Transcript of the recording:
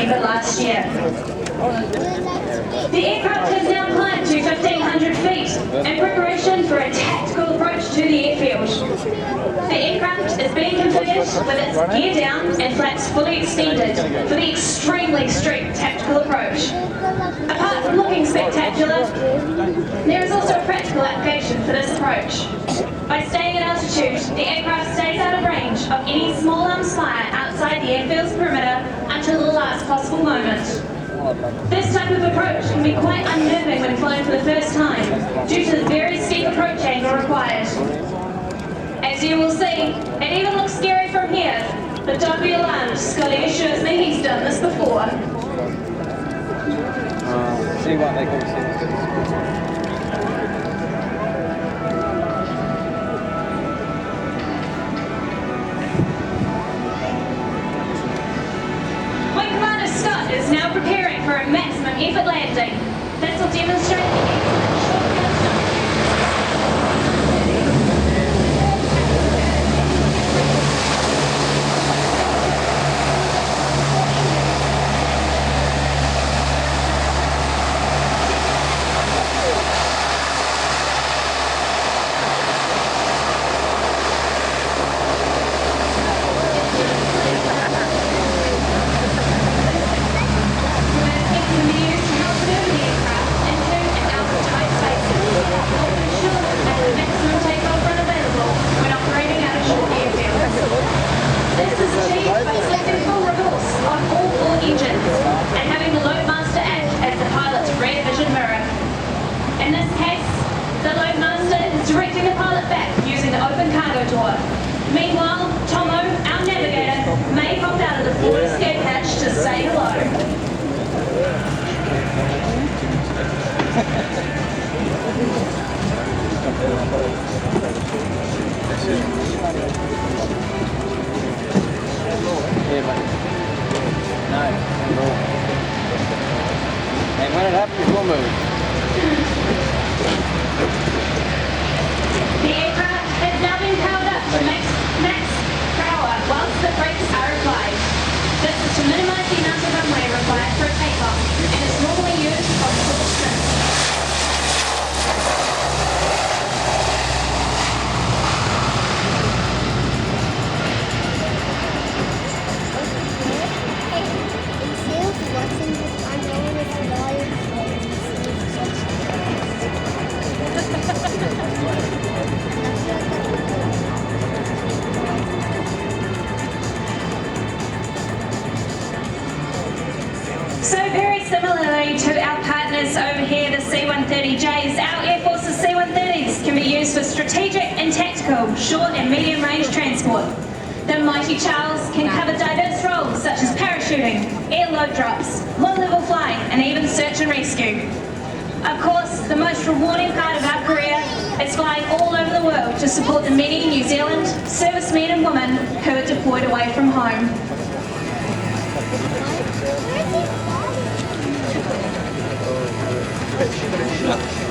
November last year. The aircraft has now climbed to 1,500 feet in preparation for a tactical approach to the airfield. The aircraft is being configured with its gear down and flaps fully extended for the extremely strict tactical approach. Apart from looking spectacular, there is also a practical application for this approach. By staying at altitude, the aircraft stays out of range of any small arms fire outside the airfield's perimeter until the last possible moment. This type of approach can be quite unnerving when flown for the first time, due to the very steep approach angle required. As you will see, it even looks scary from here, but don't be alarmed, Scotty assures me he's done this before. See what they call C-130H. Is now preparing for a maximum effort landing. This will demonstrate the excellent short-field start. Meanwhile, Tomo, our navigator, may pop out of the forward escape hatch to say hello. And when it happens, we'll move. The aircraft has now been powered up to max power whilst the brakes are applied. This is to minimise the amount of runway required for a takeoff and is normally used on short stints. So very similarly to our partners over here, the C-130Js, our Air Force's C-130s can be used for strategic and tactical, short and medium range transport. The Mighty Charles can cover diverse roles such as parachuting, air load drops, low-level flying and even search and rescue. Of course, the most rewarding part of our career is flying all over the world to support the many New Zealand servicemen and women who are deployed away from home. Where's he?